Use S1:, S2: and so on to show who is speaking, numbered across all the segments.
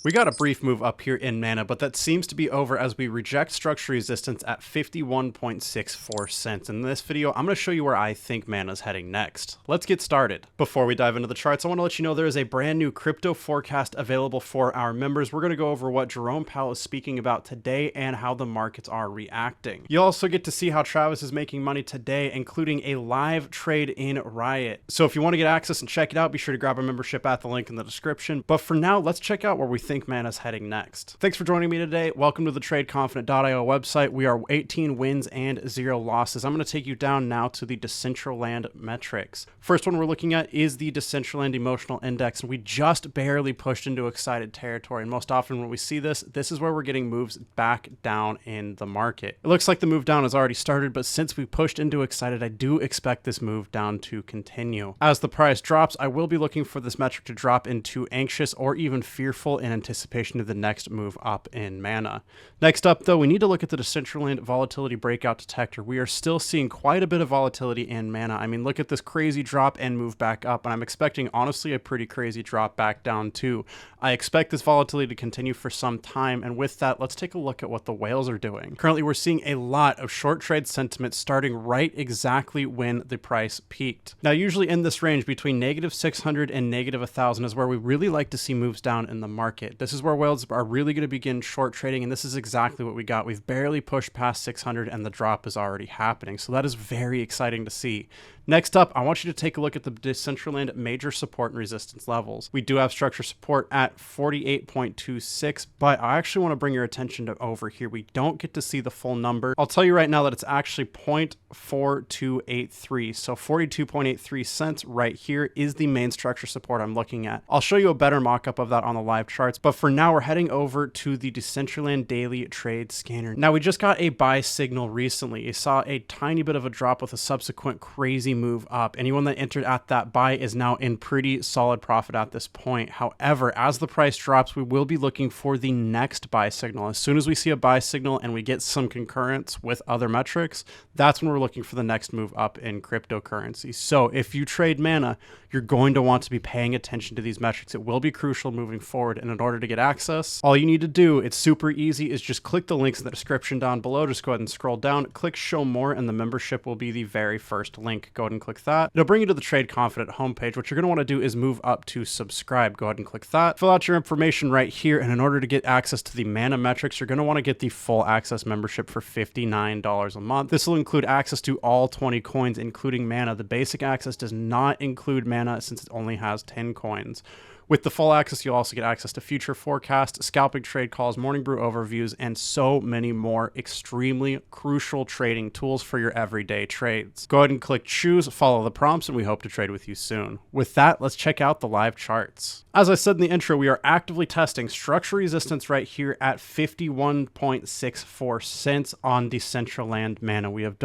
S1: We got a brief move up here in mana, but that seems to be over as we reject structure resistance at 51.64 cents. In this video, I'm going to show you where I think mana is heading next. Let's get started. Before we dive into the charts, I want to let you know there is a brand new crypto forecast available for our members. We're going to go over what Jerome Powell is speaking about today and how the markets are reacting. You also get to see how Travis is making money today, including a live trade in Riot. So if you want to get access and check it out, be sure to grab our membership at the link in the description. But for now, let's check out where we think mana's heading next. Thanks for joining me today. Welcome to the TradeConfident.io website. We are 18 wins and 0 losses. I'm going to take you down now to the Decentraland metrics. First one we're looking at is the Decentraland emotional index, and we just barely pushed into excited territory. And most often when we see this is where we're getting moves back down in the market. It looks like the move down has already started, but since we pushed into excited, I do expect this move down to continue. As the price drops, I will be looking for this metric to drop into anxious or even fearful in anticipation of the next move up in mana. Next up, though, we need to look at the Decentraland volatility breakout detector. We are still seeing quite a bit of volatility in mana. I mean, look at this crazy drop and move back up, and I'm expecting, honestly, a pretty crazy drop back down too. I expect this volatility to continue for some time, and with that, let's take a look at what the whales are doing. Currently, we're seeing a lot of short trade sentiment starting right exactly when the price peaked. Now, usually in this range between -600 and -1000 is where we really like to see moves down in the market. This is where whales are really going to begin short trading, and this is exactly what we got. We've barely pushed past 600 and the drop is already happening, so that is very exciting to see. Next up, I want you to take a look at the Decentraland major support and resistance levels. We do have structure support at 48.26, but I actually want to bring your attention to over here. We don't get to see the full number. I'll tell you right now that it's actually 0.4283. So 42.83 cents right here is the main structure support I'm looking at. I'll show you a better mock-up of that on the live charts, but for now, we're heading over to the Decentraland daily trade scanner. Now, we just got a buy signal recently. You saw a tiny bit of a drop with a subsequent crazy move up. Anyone that entered at that buy is now in pretty solid profit at this point. However, as the price drops, we will be looking for the next buy signal. As soon as we see a buy signal and we get some concurrence with other metrics, that's when we're looking for the next move up in cryptocurrency. So if you trade mana, you're going to want to be paying attention to these metrics. It will be crucial moving forward. And in order to get access, all you need to do, it's super easy, is just click the links in the description down below. Just go ahead and scroll down, click show more, and the membership will be the very first link. Go ahead and click that. It'll bring you to the Trade Confident homepage. What you're going to want to do is move up to subscribe. Go ahead and click that. Fill out your information right here. And in order to get access to the mana metrics, you're going to want to get the full access membership for $59 a month. This will include access to all 20 coins, including mana. The basic access does not include mana since it only has 10 coins. With the full access, you'll also get access to future forecasts, scalping trade calls, morning brew overviews, and so many more extremely crucial trading tools for your everyday trades. Go ahead and click choose, follow the prompts, and we hope to trade with you soon. With that, let's check out the live charts. As I said in the intro, we are actively testing structure resistance right here at 51.64 cents on Decentraland mana. We have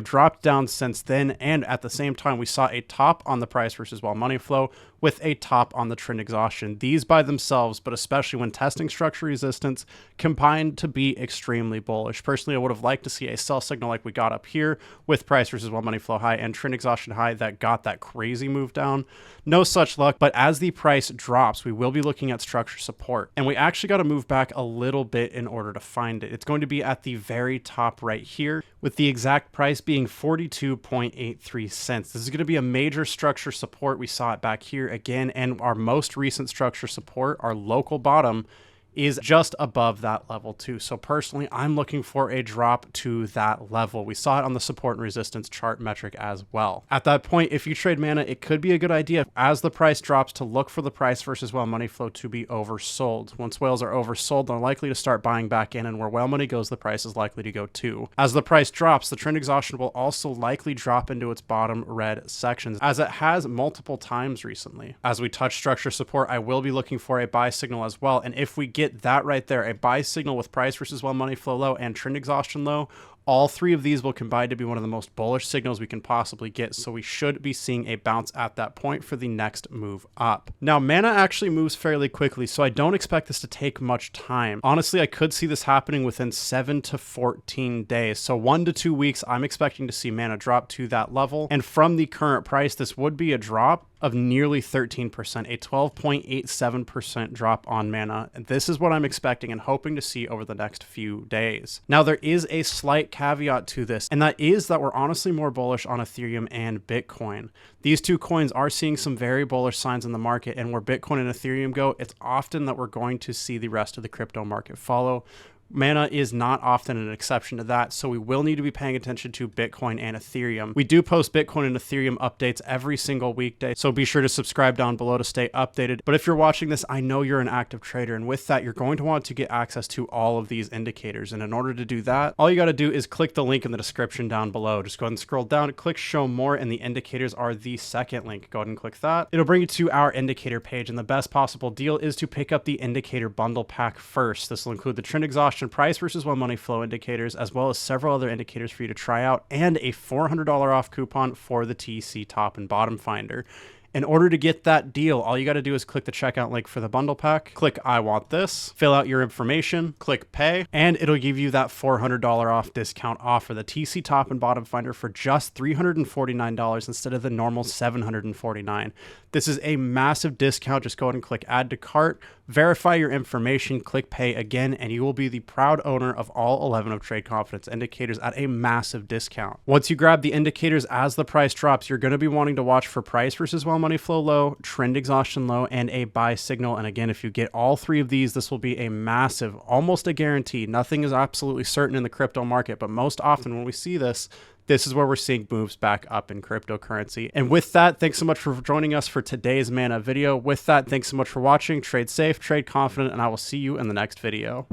S1: dropped down since then, and at the same time, we saw a top on the price versus while money flow with a top on the trend exhaustion. These by themselves, but especially when testing structure resistance, combined to be extremely bullish. Personally, I would have liked to see a sell signal like we got up here with price versus while money flow high and trend exhaustion high that got that crazy move down. No such luck, but as the price drops, we will be looking at structure support. And we actually got to move back a little bit in order to find it. It's going to be at the very top right here, with the exact price being 42.83 cents. This is going to be a major structure support. We saw it back here again, and our most recent structure support, our local bottom, is just above that level too. So personally, I'm looking for a drop to that level. We saw it on the support and resistance chart metric as well. At that point, if you trade mana, it could be a good idea as the price drops to look for the price versus whale money flow to be oversold. Once whales are oversold, they're likely to start buying back in, and where whale money goes, the price is likely to go too. As the price drops, the trend exhaustion will also likely drop into its bottom red sections, as it has multiple times recently. As we touch structure support, I will be looking for a buy signal as well, and if we get that right there, a buy signal with price versus while money flow low and trend exhaustion low, All three of these will combine to be one of the most bullish signals we can possibly get, so we should be seeing a bounce at that point for the next move up. Now, Mana actually moves fairly quickly, so I don't expect this to take much time. Honestly, I could see this happening within 7 to 14 days, so 1 to 2 weeks, I'm expecting to see Mana drop to that level, and from the current price, this would be a drop of nearly 13%, a 12.87% drop on Mana. And this is what I'm expecting and hoping to see over the next few days. Now, there is a slight caveat to this, and that is that we're honestly more bullish on Ethereum and Bitcoin. These two coins are seeing some very bullish signs in the market, and where Bitcoin and Ethereum go, it's often that we're going to see the rest of the crypto market follow. Mana is not often an exception to that, so we will need to be paying attention to Bitcoin and Ethereum. We do post Bitcoin and Ethereum updates every single weekday, so be sure to subscribe down below to stay updated. But if you're watching this, I know you're an active trader, and with that, you're going to want to get access to all of these indicators. And in order to do that, all you got to do is click the link in the description down below. Just go ahead and scroll down, click show more, and the indicators are the second link. Go ahead and click that. It'll bring you to our indicator page, and the best possible deal is to pick up the indicator bundle pack first. This will include the trend exhaustion, price versus one money flow indicators, as well as several other indicators for you to try out, and a $400 off coupon for the TC top and bottom finder. In order to get that deal, all you got to do is click the checkout link for the bundle pack, click I want this, fill out your information, click pay, and it'll give you that $400 off discount offer, the TC top and bottom finder, for just $349 instead of the normal $749. This is a massive discount. Just go ahead and click add to cart, verify your information, click pay again, and you will be the proud owner of all 11 of Trade Confidence indicators at a massive discount. Once you grab the indicators as the price drops, you're going to be wanting to watch for price versus one money flow low, trend exhaustion low, and a buy signal. And again, if you get all three of these, this will be a massive, almost a guarantee. Nothing is absolutely certain in the crypto market, but most often when we see this is where we're seeing moves back up in cryptocurrency. And with that, thanks so much for joining us for today's Mana video. With that, thanks so much for watching. Trade safe, trade confident, and I will see you in the next video.